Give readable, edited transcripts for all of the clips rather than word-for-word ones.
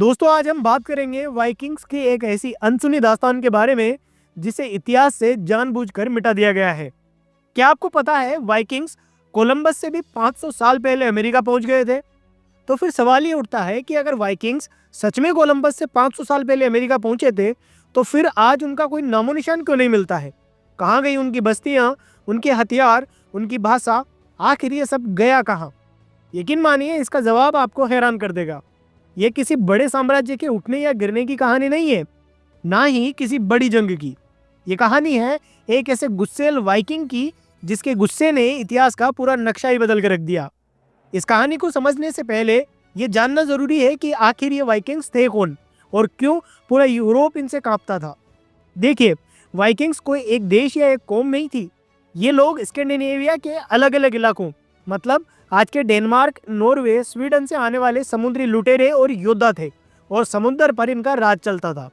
दोस्तों, आज हम बात करेंगे वाइकिंग्स की एक ऐसी अनसुनी दास्तान के बारे में जिसे इतिहास से जानबूझकर मिटा दिया गया है। क्या आपको पता है वाइकिंग्स कोलंबस से भी 500 साल पहले अमेरिका पहुंच गए थे? तो फिर सवाल ये उठता है कि अगर वाइकिंग्स सच में कोलंबस से 500 साल पहले अमेरिका पहुंचे थे, तो फिर आज उनका कोई नामो निशान क्यों नहीं मिलता है? कहाँ गई उनकी बस्तियां, उनके हथियार, उनकी भाषा? आखिर ये सब गया कहाँ? यकीन मानिए, इसका जवाब आपको हैरान कर देगा। ये किसी बड़े साम्राज्य के उठने या गिरने की कहानी नहीं है, ना ही किसी बड़ी जंग की। ये कहानी है एक ऐसे गुस्सैल वाइकिंग की जिसके गुस्से ने इतिहास का पूरा नक्शा ही बदल कर रख दिया। इस कहानी को समझने से पहले ये जानना जरूरी है कि आखिर ये वाइकिंग्स थे कौन और क्यों पूरा यूरोप इनसे कांपता था। देखिए, वाइकिंग्स कोई एक देश या एक कौम नहीं थी। ये लोग स्कैंडिनेविया के अलग अलग इलाकों, मतलब आज के डेनमार्क, नॉर्वे, स्वीडन से आने वाले समुद्री लुटेरे और योद्धा थे और समुद्र पर इनका राज चलता था।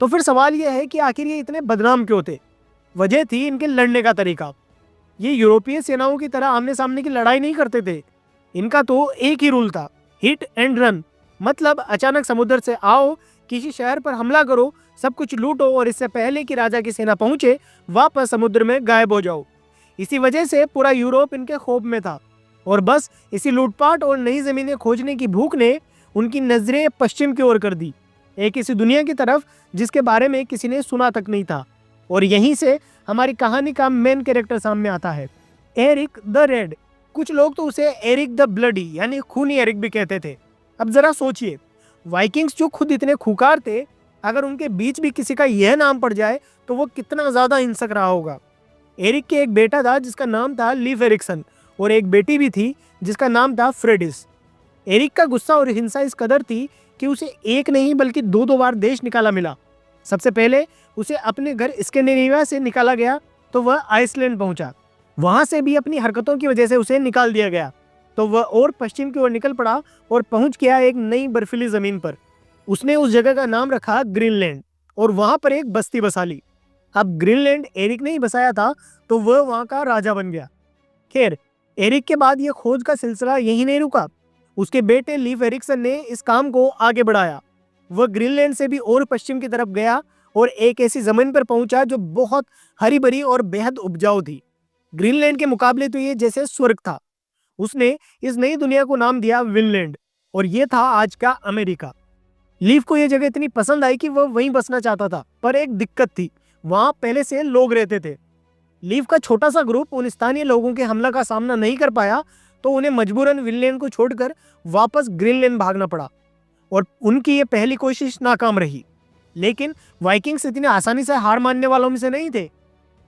तो फिर सवाल यह है कि आखिर ये इतने बदनाम क्यों थे? वजह थी इनके लड़ने का तरीका। ये यूरोपीय सेनाओं की तरह आमने सामने की लड़ाई नहीं करते थे। इनका तो एक ही रूल था, हिट एंड रन। मतलब अचानक समुद्र से आओ, किसी शहर पर हमला करो, सब कुछ लूटो और इससे पहले कि राजा की सेना पहुंचे वापस समुद्र में गायब हो जाओ। इसी वजह से पूरा यूरोप इनके खौफ में था और बस इसी लूटपाट और नई जमीनें खोजने की भूख ने उनकी नजरें पश्चिम की ओर कर दी, एक ऐसी दुनिया की तरफ जिसके बारे में किसी ने सुना तक नहीं था। और यहीं से हमारी कहानी का मेन कैरेक्टर सामने आता है, एरिक द रेड। कुछ लोग तो उसे एरिक द ब्लडी यानी खूनी एरिक भी कहते थे। अब जरा सोचिए, वाइकिंग्स जो खुद इतने खूंखार थे, अगर उनके बीच भी किसी का यह नाम पड़ जाए तो वो कितना ज्यादा हिंसक रहा होगा। एरिक के एक बेटा था जिसका नाम था लीफ एरिक्सन और एक बेटी भी थी जिसका नाम था फ्रेडिस। एरिक का गुस्सा और हिंसा इस कदर थी कि उसे एक नहीं बल्कि दो दो बार देश निकाला मिला। सबसे पहले उसे अपने घर स्कैंडिनेविया से निकाला गया तो वह आइसलैंड पहुंचा। वहां से भी अपनी हरकतों की वजह से उसे निकाल दिया गया तो वह और पश्चिम की ओर निकल पड़ा और पहुंच गया एक नई बर्फीली जमीन पर। उसने उस जगह का नाम रखा ग्रीनलैंड और वहां पर एक बस्ती बसा ली। अब ग्रीनलैंड एरिक ने ही बसाया था तो वह वहां का राजा बन गया। खैर, एरिक के बाद यह खोज का सिलसिला यही नहीं रुका। उसके बेटे लीफ एरिक्सन ने इस काम को आगे बढ़ाया। वह ग्रीनलैंड से भी और पश्चिम की तरफ गया और एक ऐसी जमीन पर पहुंचा जो बहुत हरी भरी और बेहद उपजाऊ थी। ग्रीनलैंड के मुकाबले तो ये जैसे स्वर्ग था। उसने इस नई दुनिया को नाम दिया विनलैंड और ये था आज का अमेरिका। लीफ को यह जगह इतनी पसंद आई कि वह वहीं बसना चाहता था, पर एक दिक्कत थी, वहां पहले से लोग रहते थे। लीफ का छोटा सा ग्रुप उन स्थानीय लोगों के हमला का सामना नहीं कर पाया तो उन्हें मजबूरन विनलैंड को छोड़कर वापस ग्रीनलैंड भागना पड़ा और उनकी ये पहली कोशिश नाकाम रही। लेकिन वाइकिंग्स इतनी आसानी से हार मानने वालों में से नहीं थे।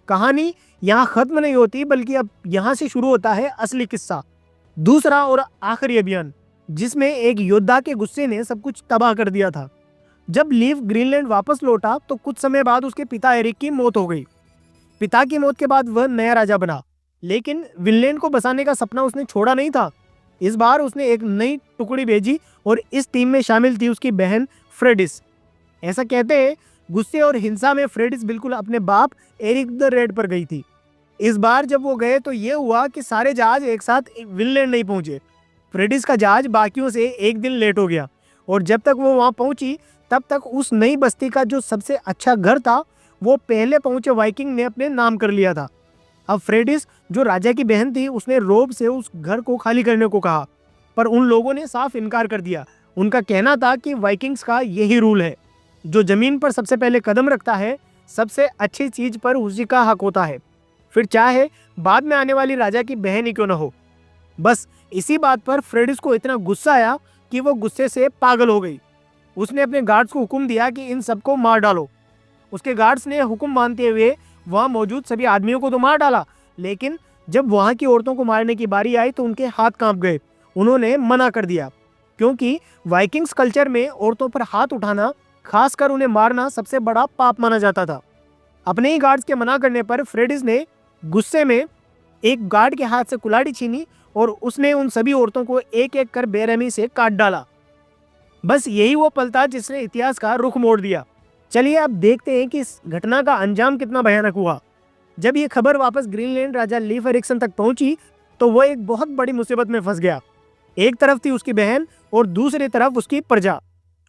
कहानी यहाँ खत्म नहीं होती, बल्कि अब यहाँ से शुरू होता है असली किस्सा, दूसरा और आखिरी अभियान, जिसमें एक योद्धा के गुस्से ने सब कुछ तबाह कर दिया था। जब लीफ ग्रीनलैंड वापस लौटा तो कुछ समय बाद उसके पिता एरिक की मौत हो गई। पिता की मौत के बाद वह नया राजा बना, लेकिन विनलैंड को बसाने का सपना उसने छोड़ा नहीं था। इस बार उसने एक नई टुकड़ी भेजी और इस टीम में शामिल थी उसकी बहन फ्रेडिस। ऐसा कहते हैं, गुस्से और हिंसा में फ्रेडिस बिल्कुल अपने बाप एरिक द रेड पर गई थी। इस बार जब वो गए तो ये हुआ कि सारे जहाज एक साथ विनलैंड नहीं पहुंचे। फ्रेडिस का जहाज बाकियों से एक दिन लेट हो गया और जब तक वो वहां पहुंची तब तक उस नई बस्ती का जो सबसे अच्छा घर था वो पहले पहुंचे वाइकिंग ने अपने नाम कर लिया था। अब फ्रेडिस, जो राजा की बहन थी, उसने रोब से उस घर को खाली करने को कहा, पर उन लोगों ने साफ इनकार कर दिया। उनका कहना था कि वाइकिंग्स का यही रूल है, जो जमीन पर सबसे पहले कदम रखता है, सबसे अच्छी चीज पर उसी का हक होता है, फिर चाहे बाद में आने वाली राजा की बहन ही क्यों न हो। बस इसी बात पर फ्रेडिस को इतना गुस्सा आया कि वो गुस्से से पागल हो गई। उसने अपने गार्ड्स को हुक्म दिया कि इन सबको मार डालो। उसके गार्ड्स ने हुक्म मानते हुए वहां मौजूद सभी आदमियों को तो मार डाला, लेकिन जब वहां की औरतों को मारने की बारी आई तो उनके हाथ कांप गए। उन्होंने मना कर दिया, क्योंकि वाइकिंग्स कल्चर में औरतों पर हाथ उठाना, खासकर उन्हें मारना, सबसे बड़ा पाप माना जाता था। अपने ही गार्ड्स के मना करने पर फ्रेडिस ने गुस्से में एक गार्ड के हाथ से कुल्हाड़ी छीनी और उसने उन सभी औरतों को एक एक कर बेरहमी से काट डाला। बस यही वो पल था जिसने इतिहास का रुख मोड़ दिया। चलिए अब देखते हैं कि इस घटना का अंजाम कितना भयानक हुआ। जब ये खबर वापस ग्रीनलैंड राजा लीफ एरिक्सन तक पहुंची तो वह एक बहुत बड़ी मुसीबत में फंस गया। एक तरफ थी उसकी बहन और दूसरी तरफ उसकी प्रजा।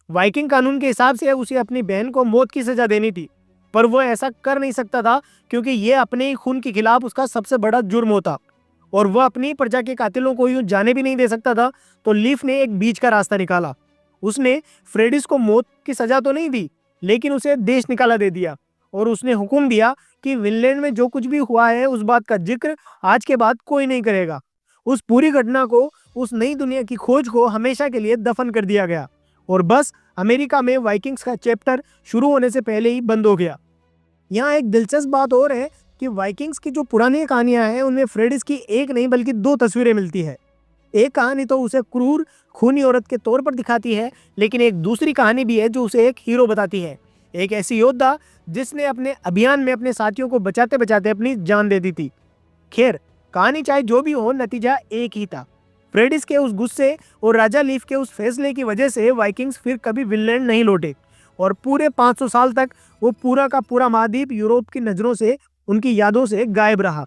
वाइकिंग कानून के हिसाब से उसे अपनी बहन को मौत की सजा देनी थी, पर वो ऐसा कर नहीं सकता था क्योंकि ये अपने ही खून के खिलाफ उसका सबसे बड़ा जुर्म होता और वह अपनी प्रजा के कातिलों को यूं जाने भी नहीं दे सकता था। तो लीफ ने एक बीच का रास्ता निकाला। उसने फ्रेडिस को मौत की सजा तो नहीं दी, लेकिन उसे देश निकाला दे दिया और उसने हुक्म दिया कि विनलैंड में जो कुछ भी हुआ है उस बात का जिक्र आज के बाद कोई नहीं करेगा। उस पूरी घटना को, उस नई दुनिया की खोज को हमेशा के लिए दफन कर दिया गया और बस अमेरिका में वाइकिंग्स का चैप्टर शुरू होने से पहले ही बंद हो गया। यहाँ एक दिलचस्प बात और है कि वाइकिंग्स की जो पुरानी कहानियां हैं उनमें फ्रेडिस की एक नहीं बल्कि दो तस्वीरें मिलती है। एक कहानी तो उसे क्रूर खूनी औरत के तौर पर दिखाती है, लेकिन एक दूसरी कहानी भी है जो उसे एक हीरो बताती है, एक ऐसी योद्धा जिसने अपने अभियान में अपने साथियों को बचाते बचाते अपनी जान दे दी थी। खैर, कहानी चाहे जो भी हो, नतीजा एक ही था। फ्रेडिस के उस गुस्से और राजा लीफ के उस फैसले की वजह से वाइकिंग्स फिर कभी विनलैंड नहीं लौटे और पूरे 500 साल तक वो पूरा का पूरा महाद्वीप यूरोप की नज़रों से, उनकी यादों से गायब रहा।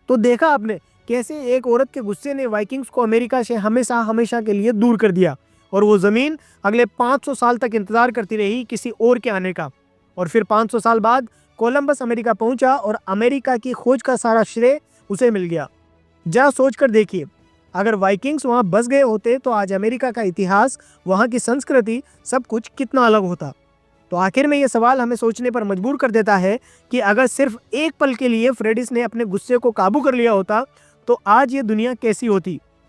तो देखा आपने कैसे एक औरत के गुस्से ने वाइकिंग्स को अमेरिका से हमेशा हमेशा के लिए दूर कर दिया और वो ज़मीन अगले 500 साल तक इंतज़ार करती रही किसी और के आने का। और फिर 500 साल बाद कोलंबस अमेरिका पहुंचा और अमेरिका की खोज का सारा श्रेय उसे मिल गया। जरा सोच कर देखिए, अगर वाइकिंग्स वहाँ बस गए होते तो आज अमेरिका का इतिहास, वहाँ की संस्कृति, सब कुछ कितना अलग होता। तो आखिर में ये सवाल हमें सोचने पर मजबूर कर देता है कि अगर सिर्फ एक पल के लिए फ्रेडिस ने अपने गुस्से को काबू कर लिया होता तो आज ये दुनिया कैसी होती।